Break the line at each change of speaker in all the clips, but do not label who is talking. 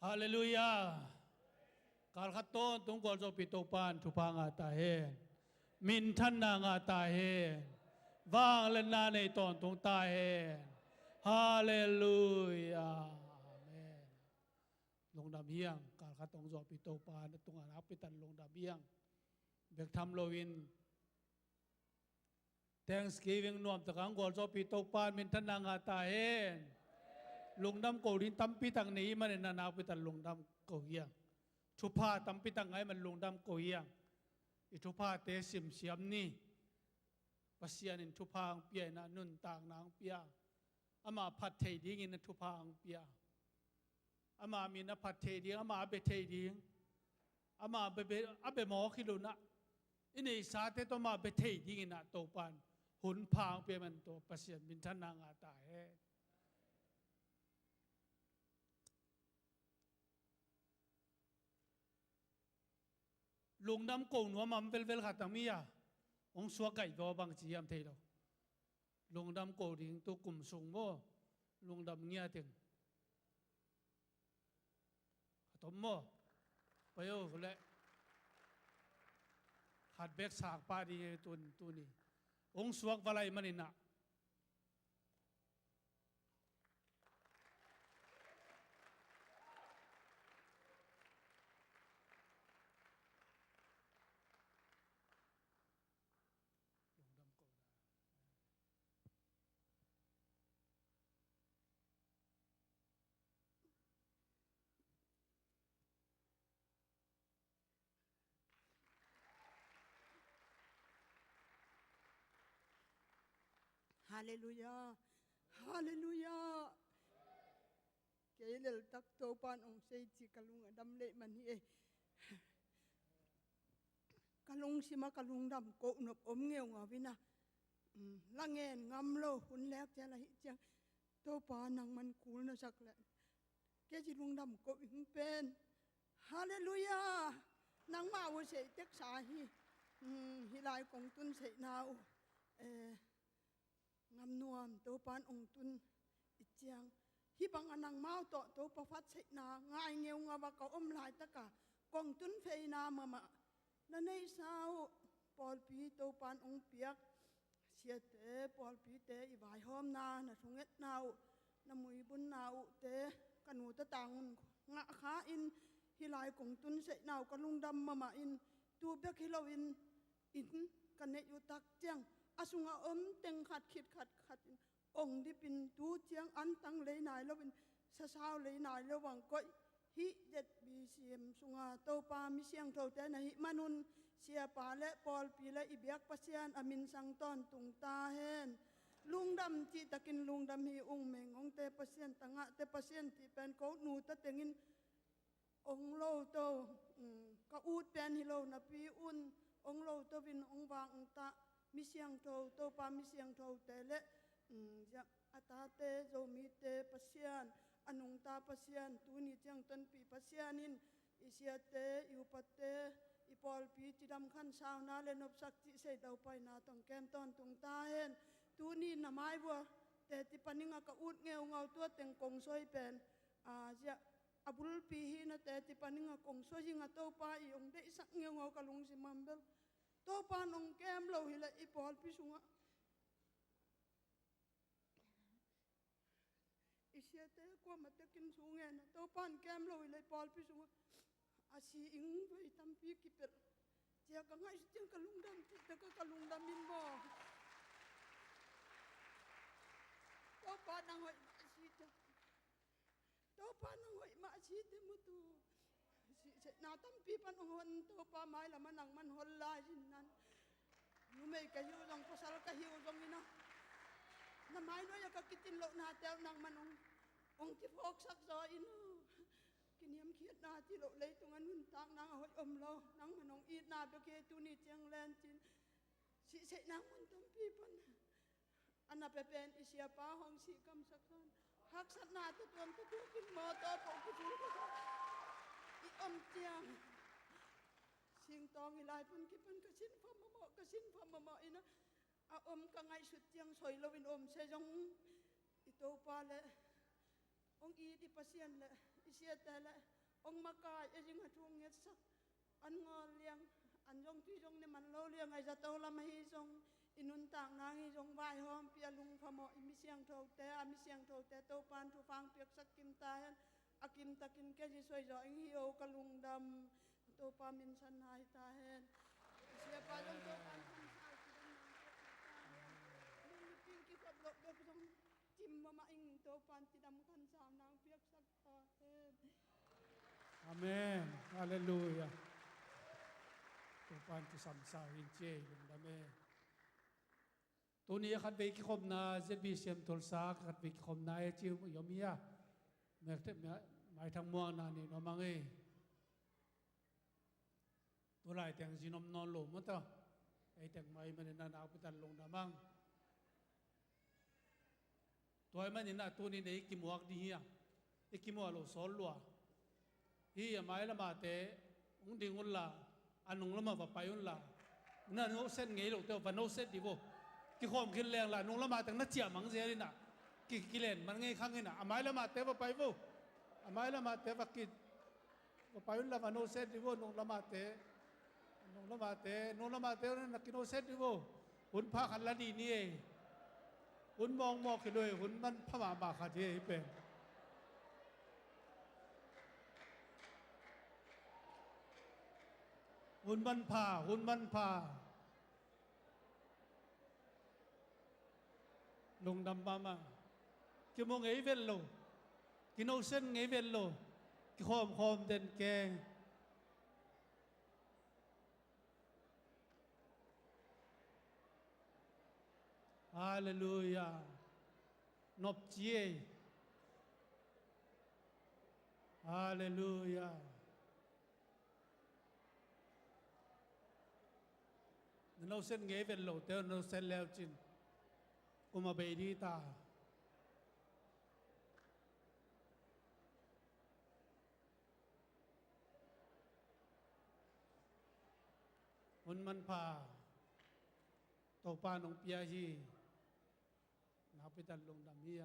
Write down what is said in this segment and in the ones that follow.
ฮาเลลูยาการขัดต้นตุงกอลโจปิโตปานทุพางาตาเฮมินทันนางาตาเฮวางเลนาในตอนตุงตาเฮฮาเลลูยาอาเมนลงดำเฮียงการขัดตงโจปิโตปานตุงอานับปิตันลงดำเฮียงเบกทำโลวิน Thanksgiving นวมตะกังกอลโจปิโตปานมินทันนางาตาเฮLungdam ko rin tampitang ni iman na napitan lungdam ko hiyang. Tupa tampitang ay man lungdam ko hiyang. Itupa te siam ni. Pasyanin tupa ang piya na nun tang na ang piya. Ama patay dingin na tupa ang piya. Ama amin na patay ding, ama abetay ding. Ama abe mo kilo na. Ini isate to ma betay dingin na topan. Hun pa ang piya man to pasyan mintan na nga tayo. Lungdam ko nuwa mamvel katamiya ong suwagay do bang siyam tayo lungdam ko ding to kumsung mo lungdam niya ting atom mo payo hule hatbek sak pa di tuni ong suwag balay manina
Hallelujah, Hallelujah. Kailal tak topan ong say si kalung adam le mani kalung sima kalung dam ko nop ngeu ngawina langen ngamlo hun lek jala hi chang topan nang man kul na sakla ke ji lung dam ko ing pen Hallelujah nang ma wo sei tek sa hi hilai kong tun sei nau ngam nuam topan ong tun ichiang hi bang anang mau to pafat sei na ngai ngeu ngawa ka lai taka kong tun fei na mama na nei sao pol pi topan ong piak sia te pol pi te i vai hom na thunget nau na mui bun nau te kanu ta tang nga kha in hilai kong tun sei nau ka lungdam mama in tu bek hilowin in kan ne yu tak chiang asunga teng khat khit khat ong di pin tu chiang an tang le nai lo bin sa sao le nai lo wang koi hi ZBCM sunga to pa mi siang tho te na hi manun sia pa le pol pi le i biak pasian amin sang ton tung ta hen lungdam chi takin lungdam hi ung meng ong te pasian tanga te pasian ti pen ko nu ta tengin ong lo to ka ut pen hi lo na pi un ong lo to bin ong wang ta mi siang tho to pa mi siang tho te le ja atate zo mi te pasian anung ta pasian tu ni chang tan pi pasianin isia te yu pate ipol pi tidam khan sao na le nop sak chi sei dau pai na tong kem ton tung ta hen tu ni na mai bo te ti paninga ka ut ngeu ngau tu teng kong soi pen ja abul pi hi na te ti paninga kong soi jinga to pa i ong de sak ngeu ngau ka lung si mambel to pa nong kem lo hi la ipol pi sunga isia te ko matekin sunga na to pan kem lo hi la ipol pi sunga asi ing vai tampi kiper tia ka ngai siang kalungdam ti ta ka kalungdam min bo to pa nang hoi ma si ta to pa nang hoi ma si te mutu si na tampi pan hon to pa mai la manang man hol la sin nan nu mai ka hiu jong pasal ka hiu jong ina na mai no ya ka kitin lo na tel nang manong ong ti phok sak zo inu kiniam khiat na ti lo le tungan hun tak na hoi lo nang manong i na be ke tu ni chang len chin si se nang mun tom pi pan ana pe pen isia pa hong si kam sakhan hak sat na tu tuam tu kin mo to ko ki tu i chiang sing tong i lai pun ki pan ka sin pha mo ina ka ngai sut chiang soi lo win se jong i to pa le องอีที่ปัสยันละอิเสียแต่ละองมากายยังหาทุ่งเงี้ยสักอันงอเลี้ยงอันยงที่ยงเนี่ยมันโลเลี้ยงไอ้จะโตละไม่ยงอินุนต่างนางยงใบหอมเปียลุงพมอมิเสียงโทแต่มิเสียงโทแต่โตปานทุฟังเปียกสักกิมตายันอากิมตะกินแกจิสวยจ่ออิงฮิโอกะลุงดำโตปามินสันหายตาเห็นเสียปาจงโตปานทำสายที่นั่นนางเปียกปิ้งกี่ขับรถเด็กจงจิมมาอิงโตปานที่ดำขันสาวนางเปียกสักตาเห็น
อาเมนฮาเลลูยาตัวปานที่สัมสาวินเจลุงดำเมตัวนี้ขัดไปกี่คมนา ZBCMTulsa ขัดไปกี่คมนาจิวโยมีอะเมื่อไม่ทั้งมวงนานี่น้องมังตัวไรแต่งจีนมนอนหลุมมั้งต่อไอแต่งไม่มันนานเอาไปตัดลงดามังตัวไอ้มันนี่นะตัวนี้เนี่ยกิมวกดีอ่ะไอกิมวกเราสอนลัวฮีไม่ละมาเตะอุ้งดิ่งอุ้งละอันนุ่งละมาว่าไปอุ้งละนั่นโน้เส้นไงลูกเต้าฟันโน้เส้นดีบ่กี่ข้อมขึ้นแรงละนุ่งละมาแต่งนัดเจียมังเสียเลยนะกี่เล่นมันไงข้างไงนะไม่ละมาเตะว่าไปบ่ไม่ละมาเตะว่ากิว่าไปอุ้งละฟันโน้เส้นดีบ่นุ่งละมาเตะนงละมาเตนงละมาเตนักกินโอเซตดิโวหุ่นพาขันละดีนี่หุ่นมองขึ้นด้วยหุ่นมันพม่าบาขาเทเป็นหุ่นมันพาลงดำมากินมองไงเวลโลกินโอเซนไงเวลโลกิคอมเด่นแกฮาเลลูยานบเจียฮาเลลูยาเราเส้นเงี้ยเป็นโลเตอร์เราเส้นแล้วจินกุมาเบดีตาหุ่นมันพาโตปานองเปียฮีนาไปตัดลงดำเมีย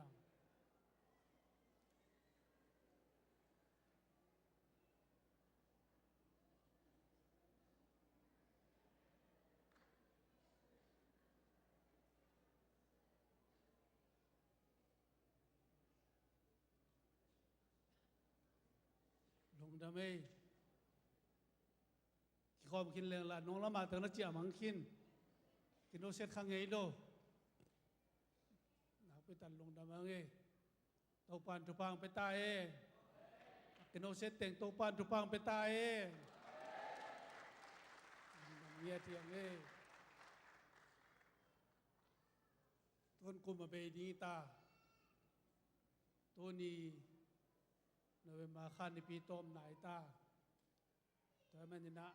ลงดำเมย์ขี้คอมกินเรื่องละน้องละมาตั้งนัดเจียมังคินกินโอเซตข้างไงโลนาไปตัดลงดำมังเอโตปานทุพังไปตายเอกินโอเซตแต่งโตปานทุพังไปตายเอเมียเทียงเอต้นกุมมาเบดีตาตัวนี้เราไปมาขันในปีต้มนายตาแต่มันนี่นะ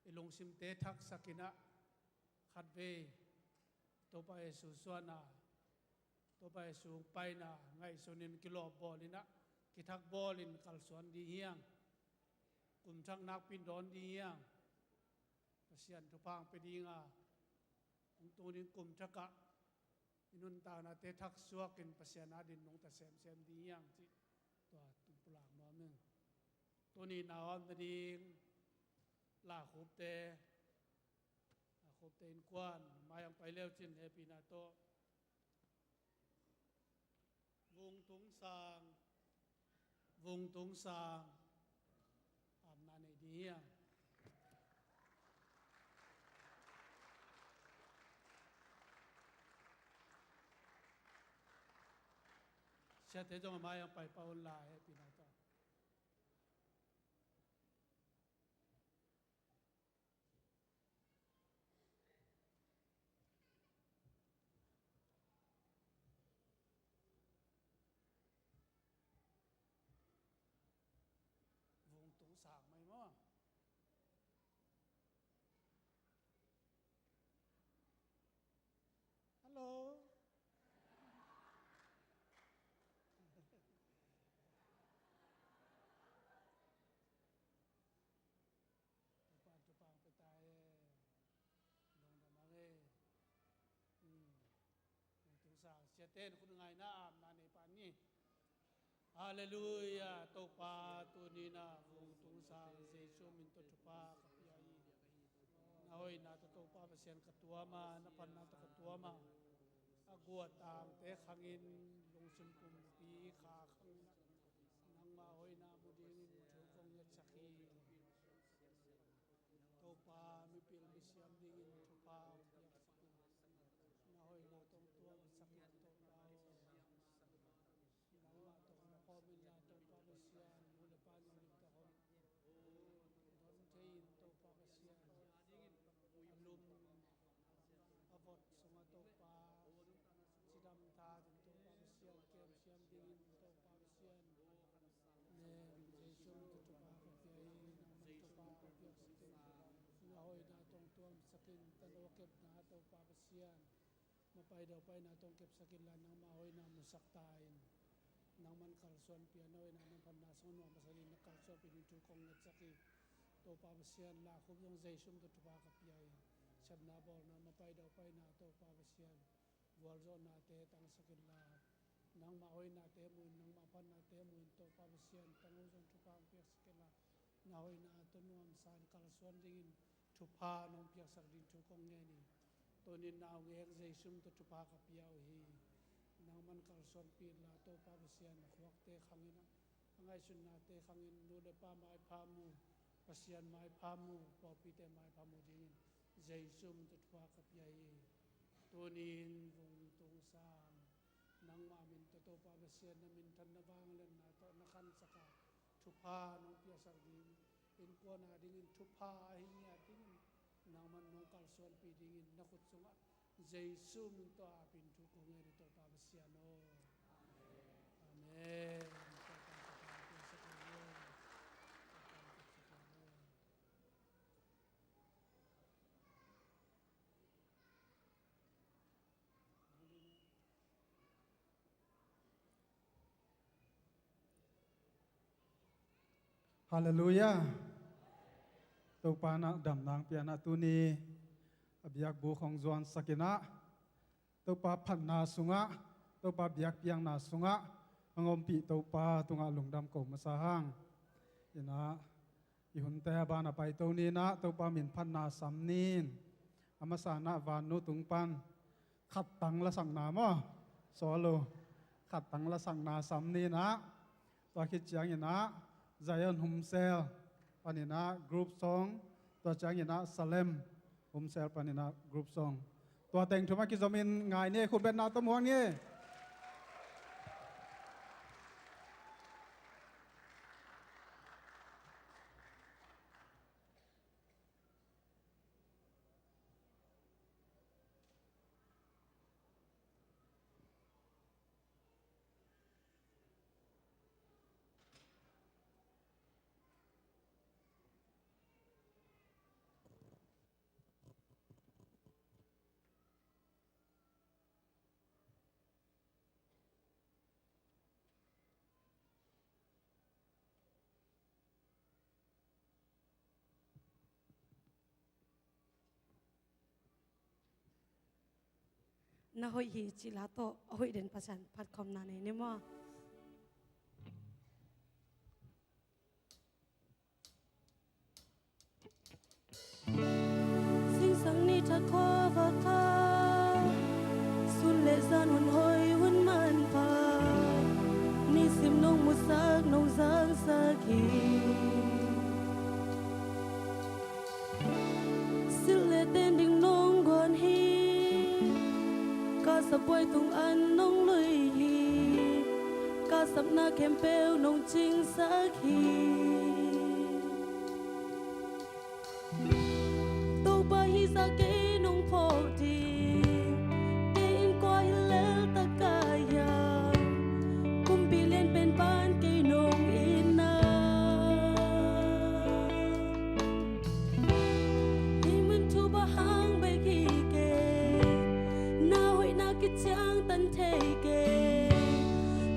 ไอลงซิมเตทักสักินะขัดเวตัวไปสู่สวนนาตัวไปสู่ไปนาไงส่วนนี้กิโลบอลินะกิทักบอลินกัลสวนดีเฮียงกลุ่มช่างนักปินดอนดีเฮียงประเสียนทุพังไปดีงาตัวนี้กลุ่มชักกะนุนตานาเตทักสวกินประเสียนาดินนงตะเซมดีเฮียงที่ตัวตุปลางมอมึงตัวนี้นาวมดีลาขุบเตคบเต็นกวนมายังไปเลี้ยวจินเอปีนาโตวงตุงสางอาบนาในดีเชื่อเตจงมายังไปปาอุลาเอปีนาโตตุงสางไหมมั้งฮัลโหลจุปังไปตายลงดำมาเลยตุงสางเสียเต้นคุณไงน้าอาบนาในปานนี้ Hallelujah, to pa tu ni na kung tung sang Jesu min to chupa kapiyai. Nahoy na to pa pasyan katuama na pan na to katuama. Aguat ang te khangin lung sun kumpi kha khang nang mahoy na muding chu kong yat sakhi. To pa mi pil mi siam dingin chupa piyak sakin. Nahoy na tong tuam sakit to lao. Nang ma to na komin na to pa pasyan mula pa ni to hon. Don tein to pa pasyan. Alum avot sunga to pa sidam ta din to pa pasyan kem siam dingin to pa pasyan. Nem Jesu to pa kapiyai nang man to pa piyak sakin. Nahoy na tong tuam sakin tanawakep na to pa pasyan. Mapay daw pay na tong kep sakin lan nang mahoy na musaktain. Nang man kalsuan pianoy na nang panasong no masalin na kalsuan pinintu kong natsaki. To pa pasyan lakob yung Jesu to pa kapiyai. Sab na bol na mapay daw pay na to pa pasyan. Walzo na te tang sakin la. Nang mahoy na te mo nang mapan na te mo to pa pasyan tangusong to pa piyak sakin la. Nahoy na to nuam san kalsuan dingin chupa nong piyak sakdin chukong ngeni. Tonin na ngek Jesu to chupa kapiyao hi. Nang man kalsuan pila to pa pasyan nakwak te khangin. Angay sun na te khangin nude pa mai pamu. Pasyan mai pamu. Popi te mai pamu dingin. Jesu to chupa kapiyai. Tonin vung tung sang. Nang mamin to pa pasyan namin tan na banglan na to nakan saka. Chupa nong piyak sakdin. In ko na dingin chupa hinya dingin. Nang man nong kalsuan pi dingin nakut sunga. Jesu minto apin tuko ngeri to pa pasyan o. Amen.
Hallelujah. To pa na dam nang piana tuni abiyak bu khong zuan sakina. To pa phan na sunga. To pa biyak piang na sunga. Mangom pi to pa tunga lungdam ko masahang. Ina ihunte ba na pai to ni na to pa min phan na samnin. Amasana vanu tungpan. Khat tang la sang na mo. Solo. Khat tang la sang na samni na. To khit chiang ina Zion Humsel. Panina group song to changina Salem Humsel panina group song to teng thuma ki zomin ngai ne khu bet na to muang ni
na hoi hi chila to hoi den pasan phat khom na ne mo sing sang ni ta kho va kha sun le zan hun hoi hun man pa ni sim nong mu sak nong zang sa ki sil le ten ding nong gon hi sắp quay tung ăn nông lưỡi hi ca sắp na kem peo nông chính xác hi tàu ba hi sa kê nông phò đi kê in qua hi lel ta cả ya cùng bị lên bên ban kê nông in na hi mình thu ba hang bay khi chang tan thế kê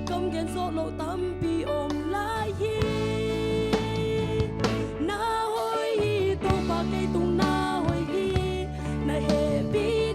công gen số lộ tâm bi ôm lại hi na hoi hi to ba cây tung na hoi hi na he bi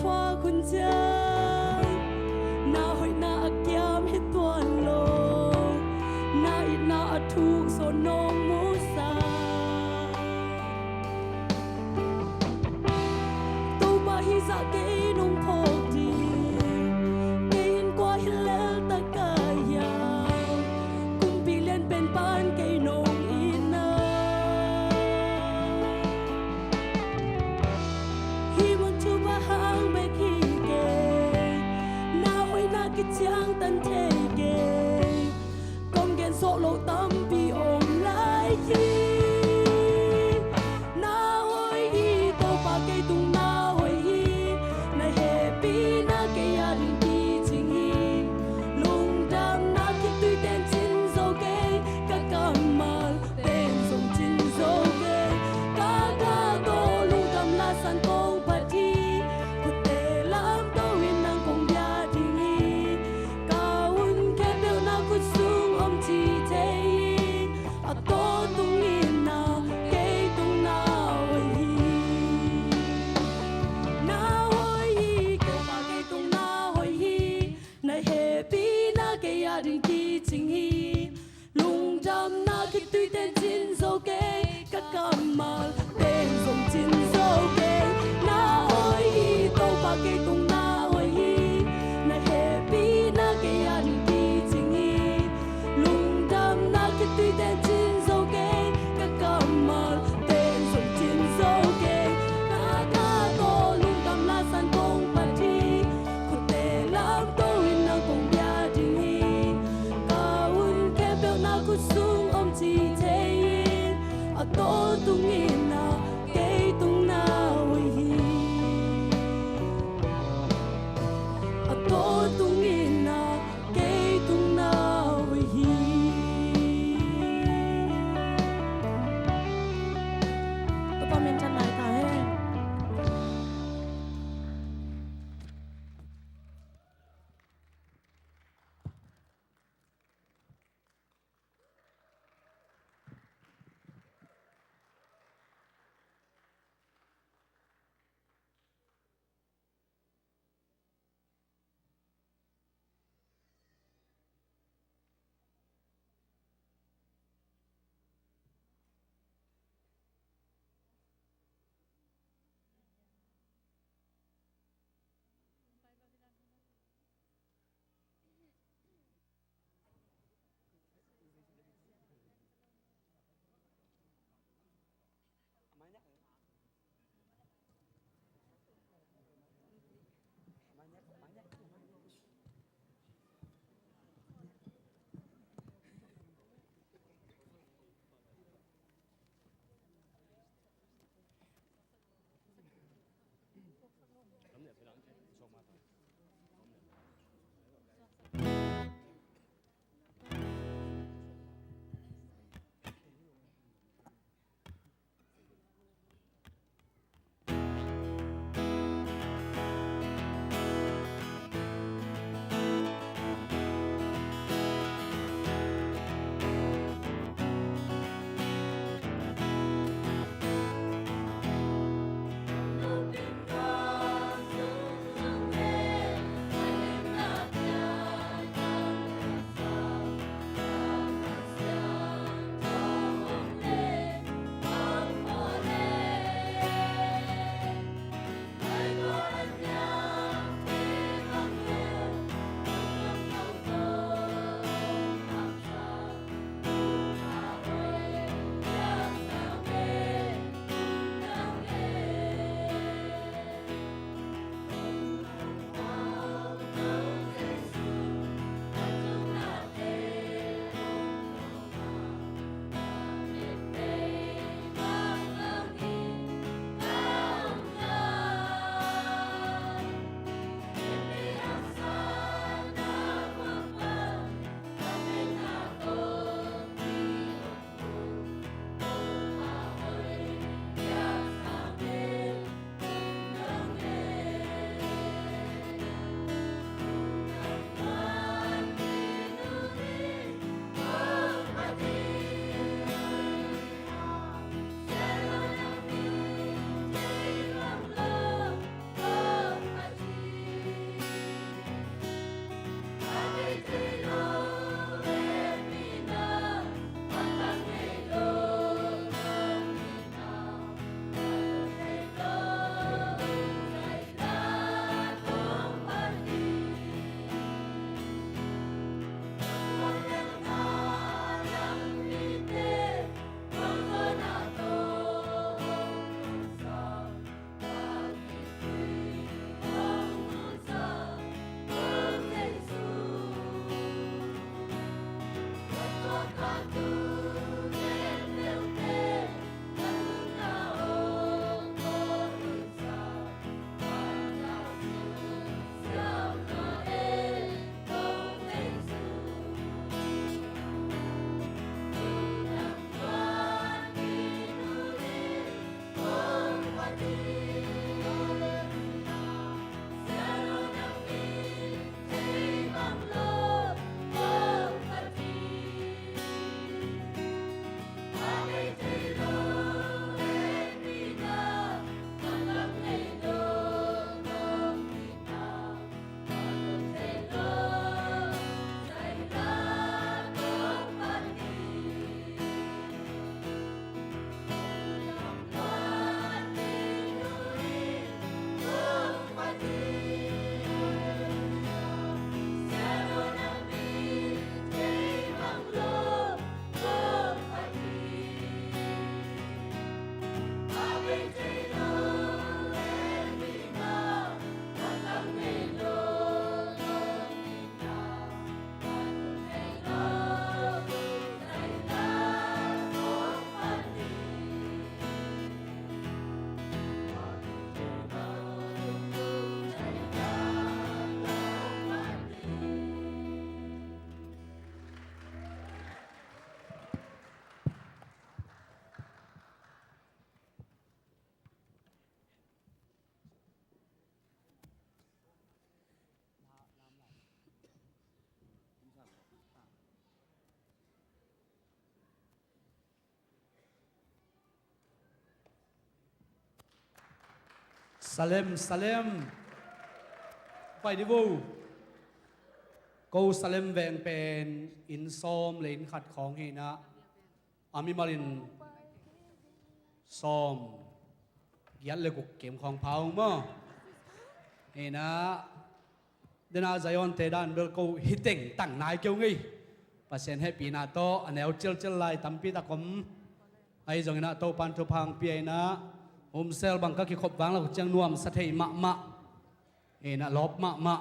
thoa khun cha na hoi na akyam hi tuan lo na it na athuk so nong mu sa tu ba hi za ke nong phok ti ke in kwa hi lel ta ka ya kum pi len pen pan ke nong ina hi mon chu ba hang be ki ke na hoi na ki chang tan the ke kom gen so lo tam pi om lai hi na hoi hi to pa ke tung na hoi hi na he pi na ke ya ring ki ching hi Lungdam na ki tui ten chin zo ke ka kamal ten song chin zo ke ka ka to Lungdam la san kong pa thi ku te lam to win nang kong bia ding hi ka un ke bel na ku sung om chi te a to tung in na ke tung na hoi hi na hoi hi ke pa ke tung na hoi hi na he pi na ke ya ding ki ching hi Lungdam na ki tui ten chin zo ke ka kamal ten song chin zo ke na hoi hi to pa ke tung na hoi hi na he pi na ke ya ding ki ching hi Lungdam na ki tui ten chin zo ke ka kamal ten song chin zo ke ka ka to Lungdam la san kong pa thi ku te lam to win na kong bia ding hi ka un ke bel na ku sung om chi te a to tung in na ke tung na hoi hi a to tung in na ke tung na hoi hi to pa men chan nai ta he
Salemไปดิวูกูสเลมแวงเป็นอินซอมเลนขัดของเฮนะอามิมารินซอมยันเลยกุกเกมของเผามั้งเฮนะเดน่าใจวันเตดันเบลกูฮิตเต็งตั้งนายเกี่ยวงี้ปัสเซนให้ปีนาโตอันเอวเจลไลตั้มปีตะคมไอ้จงนะโตปันทุพังปีนะโฮมเซลบังก็คิดขบวางแล้วจังนวมสะเทยมะเฮนะลบมะ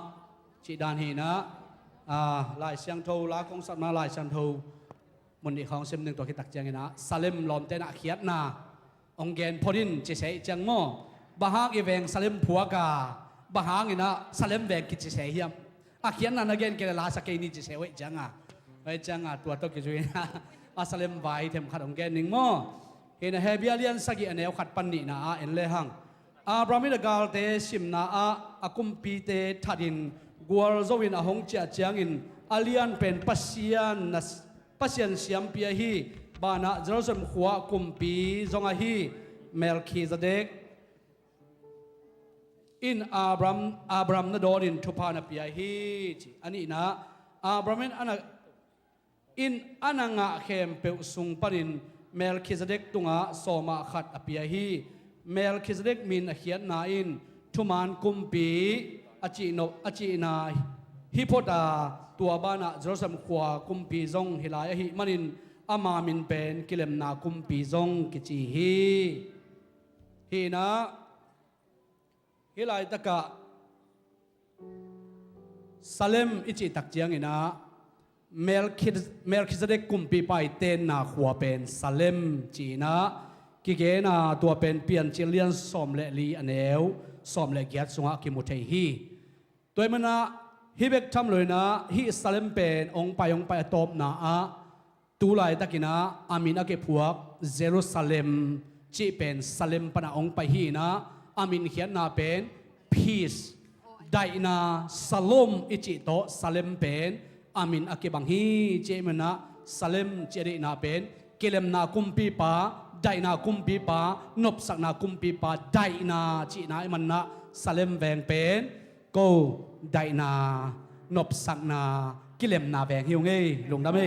จีดานเฮนะลายเสียงโทลาของสัตว์มาลายเสียงโทมันอีกของเสียงหนึ่งตัวคิดตักเจียงนะซาเลมลอมเตนะเขียดนาองเกนพอดินเจเสยจังโม่บาฮางอีเวงซาเลมผัวกาบาฮางอีนะซาเลมเวงกิจเสยเฮียมเขียนนั่นเกนเกลลาสเกนี่เจเสยไว้จังไว้จังตัวตัวกิจเวนะซาเลมไว้เทมขัดองเกนหนึ่งโม่เห็นเฮบิอาเลียนสกิอันเอวขัดปันนี่นะเอ็นเลหังบรามิดกาลเตสิมนาอากุมปีเตทัดินกัวร์โจวินอาหงเจียจังอินอาเลียนเป็นปัสเซียนเสียมเปียฮีบานะเจรูซาเล็มขัวกุมปีจงอาฮีเมลคีซาเดกอินอับรามนดอนินทุพานาเปียฮีอันนี้นะอับรามอินอันังะเขมเปอุสุงปนินเมลคีซาเดกตุงะโซมาขัดอเปียฮีเมลคิสเดกมินเขียนนาอินทุมานกุมปีอจินาฮิโพตาตัวบ้านะเจรูซาเล็มขวากุมปีจงฮิลายฮิมันินอามามินเป็นกิเลมนากุมปีจงกิจิฮีนะฮิลายตะกะซาเลมอิจิตักเจียงอินะเมลคิสเดกกุมปีไปเตนนาขวาเป็นซาเลมจีนะกิเกนาตัวเป็นเปลี่ยนเจเลียนสอมเลลีอันเอวสอมเลเกียรติสงะกิมุเทฮีตัวมันนะฮิเบกทำเลยนะฮิสเลมเป็นองไปตบนาตูไลตะกินะอามินอาเกพวกเยรูซาเล็มจีเป็นซาเล็มปนะองไปฮีนะอามินเขียนนาเป็น peace ไดนาซาลมอิจิโตซาเล็มเป็นอามินอาเกบังฮีเจมันนะซาเล็มเจรินาเป็นกิเลมนากุมปีปาไดนากุมปีปานบสักนากุมปีปาไดนาจีนาอิมันนะซาเลมแวงเป็นกูไดนานบสักนากิเลมนาแวงฮิวเงยลงได้ไหม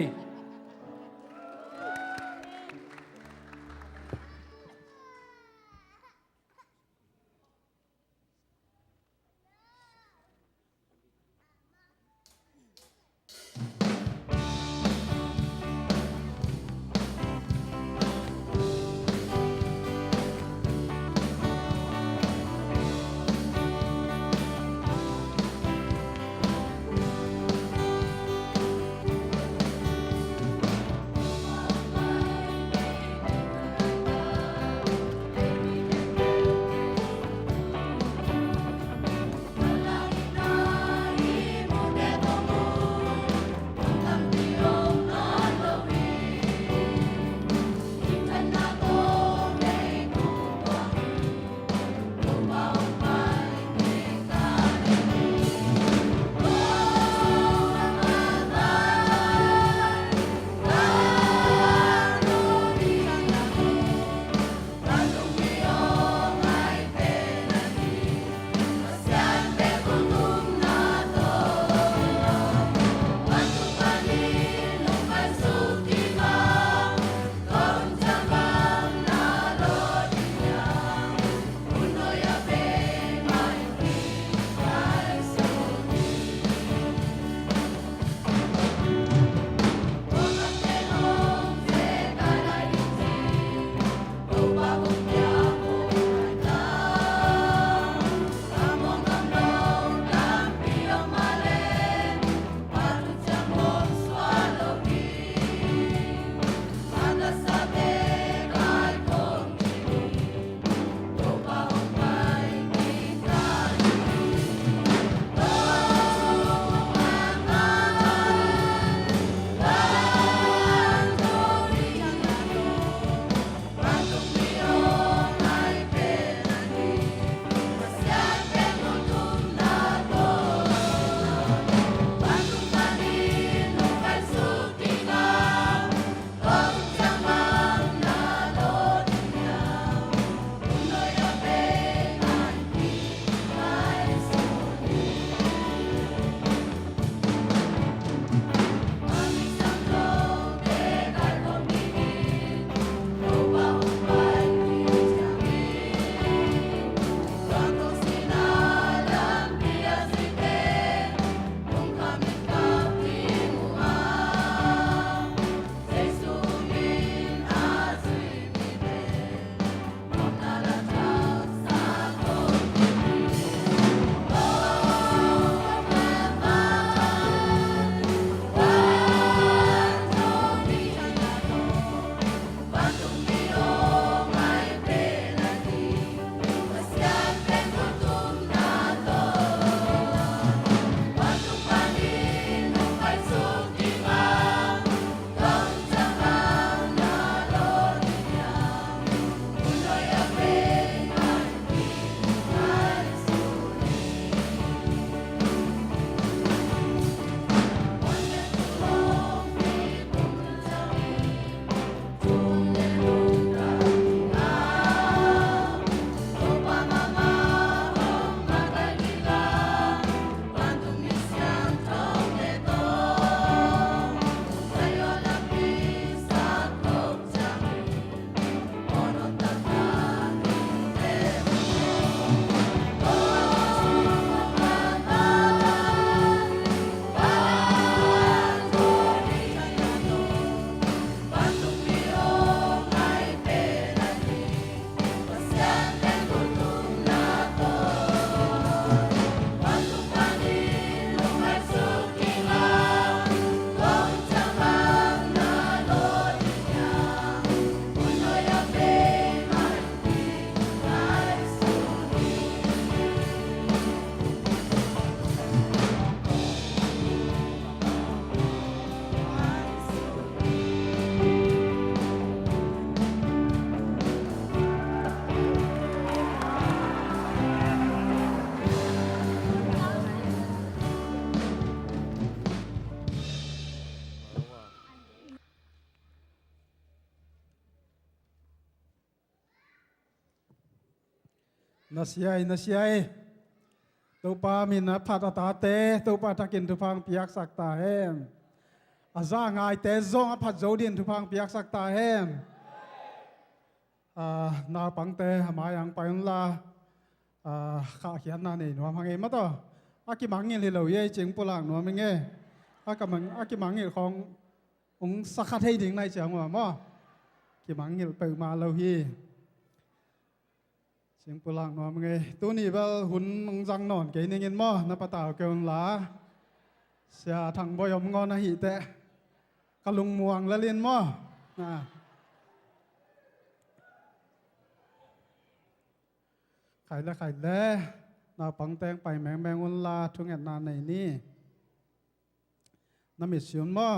nasiai tu pa min na phat ta te tu pa takin tu phang piak sak ta hem aza ngai te zong a phat zo din tu phang piak sak ta hem na pang te ma yang pa la kha khian na nei no mang e ma to aki mang ngil lo ye ching pulang no meng e aki mang ngil khong ong sakha thei ding nai chang wa mo ki mang ngil pe ma lo hi ching pulang no meng e tu ni bal hun mong jang non ke ning in mo na pa taw ke on la sia thang boy om ngon na hi te kalung muang la lin mo naไข่และนาปังแตงไปแมงอุนลาทุงแอนนาในนี่น้ำมิดสินมอ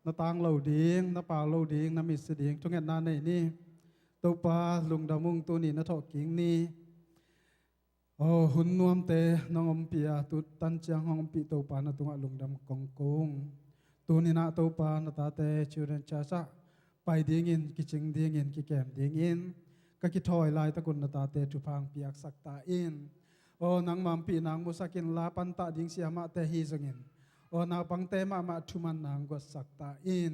นาตางเหล่าดิ้งนาป่าเหล่าดิ้งน้ำมิดสดิ้งทุงแอนนาในนี่ตัวปลาลุงดามุงตัวนี้นาทอกกิ่งนี่โอ้หุ่นนวมเตน้องอมปียตุตันเจียงห้องปีตัวปลานาตัวลุงดำกงกงตัวนี้นาตัวปลานาตาเตชิวเรนชาซะไปดิ้งอินกิจิงดิ้งอินกิแกมดิ้งอินก็คิดถอยลายตะกุนตาเตจุพังเปียกสักตาอินโอ้นางมัมปีนางมุสักินลาปันตาดิงเสียมาเตฮีจงินโอ้นางปังเตมาทุมันนางกดสักตาอิน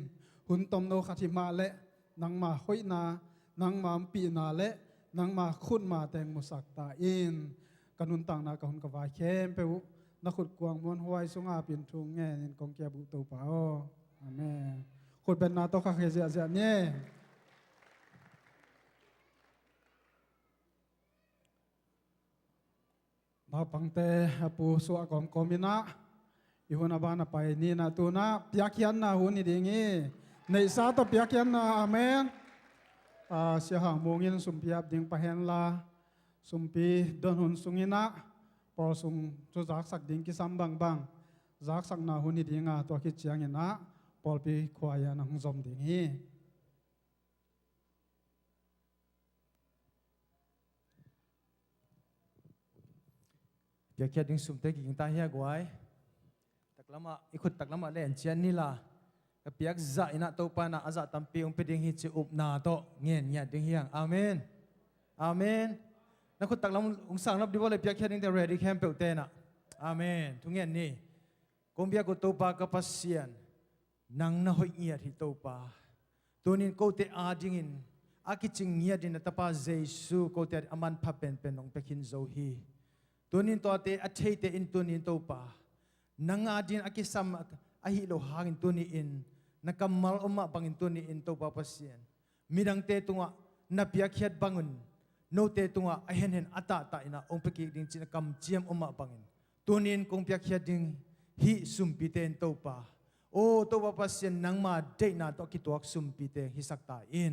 หุ่นตมโนขัติมาเละนางมาห้อยนานางมัมปีนาเละนางมาขุดมาแตงมุสักตาอินกันหุนต่างนากะหุนกวายเข้มเปวนักขุดกวางมวนหวยสุงอาปินทุงแง่นินกองเกียบุตูป่าโอ้อาเมนขุดเป็นนาโตคาเคเซียเซียเนี่ยมาปังเตปูสวะกอมกอมินะอีหุนอาบานาไปนี่นะตัวนะพิยักยันนะหุนนี่ดีงี้ในสาตพิยักยันนะอาเมนเสียหางมงินสุมพิยับดิงปะเฮนลาสุมปีดอนหุนสุงินะพอสุมจุจักสักดิงกิสัมบังบังจักสักนะหุนนี่ดีงาตัวคิดเชียงงินะพอปีควายนะหุนจอมดิงงี้
เบียกแค่ดึงสุ่มเตกิงตาเฮียกวยตักละมาอีขุดตักละมาเล่นเชียนนี่ล่ะกับเบียกจะอินะโตปานะอาจะตั้มปีองไปดึงฮิจิอุบนาโตเงียนเงียดึงเฮียงอาเมนอาเมนนักขุดตักละมาองสั่งรับดีว่าเลยเบียกแค่ดึงแต่ ready แคมเปิลเตนะอาเมนทุกเงียนนี่กงเบียกโตปากับปัสเซียนนังน่าหอยเงียที่โตปาตัวนี้โกเตอาดิงินอากิจิงเงียดินตาปาเจซูโกเตอามันพับเป็นองไปคินโซฮีตัวนี้ตัวเตอัจฉริยะอินตัวนี้ตัวป่านังอาดินอากิสัมอาฮิโลหางอินตัวนี้อินนักมัลอมะบังอินตัวนี้อินตัวป่าพัสเซียนมีดังเตตัวนับยาเขียดบังุนโนเตตัวอาเห็นอัตตาอินะองค์เปกิดิงจินกรรมเจียมอมะบังอินตัวนี้คงยาเขียดดิงฮิสุมปีเตนตัวป่าโอ้ตัวป่าพัสเซียนนังมาเดน่าตัวกิตัวสุมปีเตฮิสักตาอิน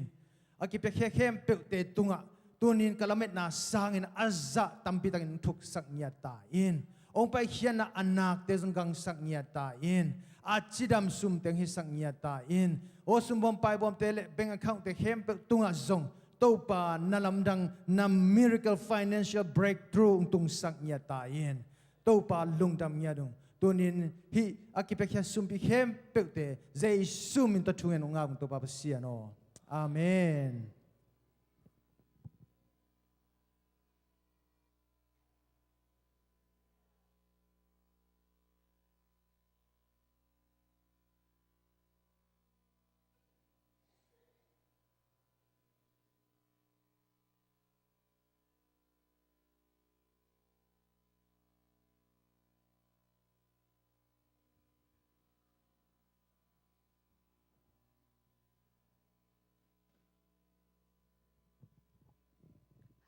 อากิเปกเข้มเปกเตตัวตัวนี้กลาเม็ดนาสร้างอินอาจะตั้มปีตังอินทุกสักเนียตาอินองไปเขียนอันนักเตจงกังสักเนียตาอินอาจิดำซุมเตงฮิสักเนียตาอินโอซุมบอมไปบอมเตเลเบงaccountเตเข้มเปตุงอาจงโตปานาลำดังนา miracle financial breakthrough ตุงสักเนียตาอินโตปาลุงดำเนียดงตัวนี้ฮิอากิเปกเขียนซุมปีเข้มเปเตเจซุมอินตัวทุงเงินองอาบุตัวปาเสียโนอาเมน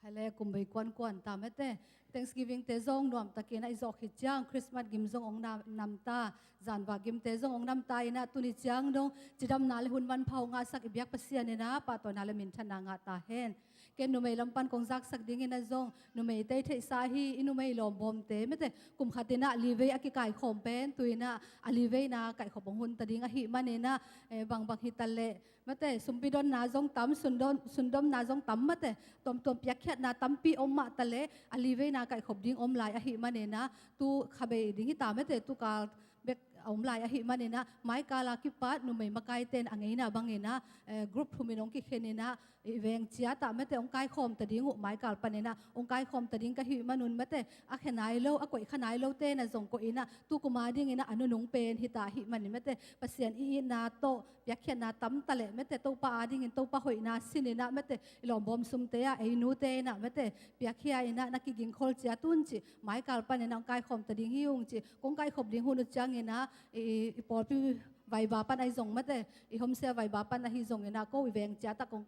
ฮัลโหลกุมไปกวนตามเต้ Thanksgiving เตจงรวมตะเกียนไอจอกหิจางคริสต์มาสกิมจงองนำตาจานว่ากิมเตจงองนำตาอินะตุนิจางดงจิดำนาเลหุนวันเผางาสักอิบยักปัสเซียนนะปะตัวนาเลมินทนางาตาเฮนเกนนุเมลำปันกงจักสักดิ่งอินะจงนุเมเตเทสาฮีอินุเมลอมบอมเตไม่เตกุมขัดนะลีเวอกิไก่ขมเป็นตุยนะอลีเวนะไก่ขมหุนตะดิ่งอหิมันเนนะบางฮิตาเลไม่เตสุมปิดอนนาจงตั้มสุนดมนาจงตั้มไม่เตตัวเปียกแค่นาตั้มปีอมมาตะเลอลีเวนะไก่ขมดิ่งอมลายอหิมันเนนะตูขบดิ่งฮิตาไม่เตตูกาเบกอมลายอหิมันเนนะไม้กาลากิปัดนุเมมาไกเตนอังเงินะบางเงินะกรุ๊ปทุมินองกิเขเนนะ เวงเจียตาไม่แต่องค์กายคมแต่ดิ้งหัวไม้กาลปันนะองค์กายคมแต่ดิ้งกะหิมนุนไม่แต่อักขนายโลอักวยขนายโลเต้นะส่งก็อินะตุกุมาดิ้งอินะอนุนุงเป็นหิตาหิมันไม่แต่ปัสเซียนอีนาโตอยากเขียนนาตั้มตะเละไม่แต่โตปาดิ้งอินโตปาหอยนาสินนะไม่แต่หลอมบอมซุมเตะไอนูเตนะไม่แต่อยากเขียนนะนักกิงคอลเจียตุนจิไม้กาลปันนะองค์กายคมแต่ดิ้งหิวจิองค์กายคมดิ้งหุนจังอินะอีปอลปีไวบาปันไอซงไม่แต่อีฮอมเซียไวบาปันนะฮิซงเนาก็วิเวงจ้าตะกง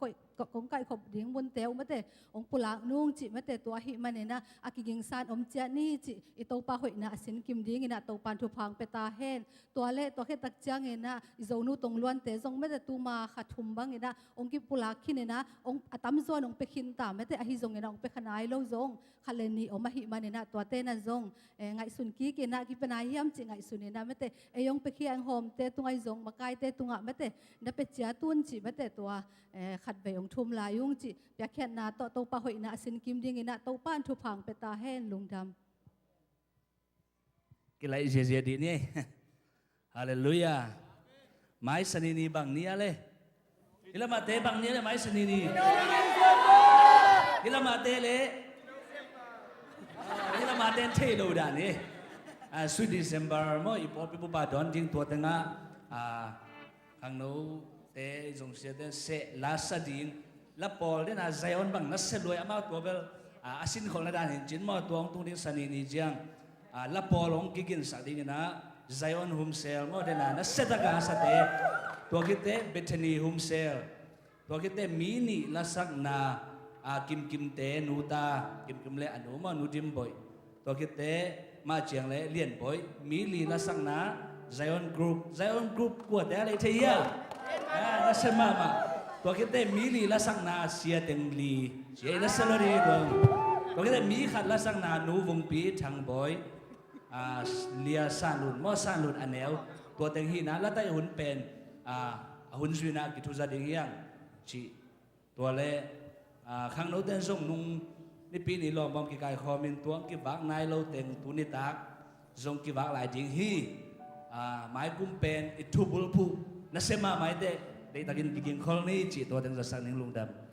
ไก่ขบดิ้งบนเตวไม่แต่องปุลานุ่งจิไม่แต่ตัวหิมันเนาอากิกิงซานอมเจียนี่จิอีโตปาหอยนาสินกิมดิ้งเนาโตปันทุพังเปตาเฮนตัวเล่ตัวเฮตักจังเนาอีโซนูตรงล้วนเตซงไม่แต่ตูมาขัดทุมบังเนาองกิปุลาขินเนาองอัตัมซวนองเปขินตาไม่แต่อหิซงเนาองเปขนายโลซงขัเลนีอมหิมันเนาตัวเตนะซงไงสุนกีกินากิปนายามจิไงสุนเนาไม่แต่ยองเปขียงโฮมเตตุไงซงมาไกเตตุงะไม่แต่นับเป็นเจ้าตุนจิไม่แต่ตัวขัดใบองทุ่มลายุงจิอยากแค่นาโตปะหอยนาสินกิมดิ้งนาโตป้านทุพังเปตาแห้งลุงดำ
กี่ไรเจียดีนี่ฮาเลลูยาไม้สนีนีบางนี้เลยกิลมาเตบางนี้เลยไม้สนีนีกิลมาเตเลยกิลมาเตนเทโลดานี่สุดเดซ ember มั้งอีพอปีบุบาดอนจริงตัวเต็งข้างโน้เตจงเสียเดเสลาสดินละปอลเดน่าใจอ่อนบังนัสเซลอยอามาตัวเบลอาสินของระดานเห็นจินมาตัวตรงนี้สันนิษฐานละปอลองกินสักดิ่งนะใจอ่อนหุมเซลมั้งเดน่านัสเซตากาสเตตัวคิดเตเบทนีหุมเซลตัวคิดเตมินิละสักนากิมเตนูตากิมเลอนุมานูดิมบ่อยตัวคิดเตมาเจียงเลยเลียนบ่อยมิลีละสักนาZion Group กวดได้เลยเทียนั่นใช่ไหมมาตัวคิดแต่มีลีละสังนาเสียเต็งลีเสียนั่นสลรีดวงตัวคิดแต่มีขัดละสังนาหนูวงปีทางบอยเลียสานหลุดมอสานหลุดอันเนวตัวเต็งฮีนะแล้วแต่หุ่นเป็นหุ่นสุนัขกิทุจาดิ่งยังจีตัวเล่ข้างโน้ตเต็งส่งนุ่งนี่ปีนี้ลองบอมกิกายคอมินตัวกิบักนายเราเต็งตุนิตักส่งกิบักหลายดิ่งฮีไม้กุ้มเป็นอิทุบุลผู้นั่นเสมาไม้เด็กได้ตะกินกินคอลนี่จีตัวเต็งจะสั่งหนึ่งลุงดำ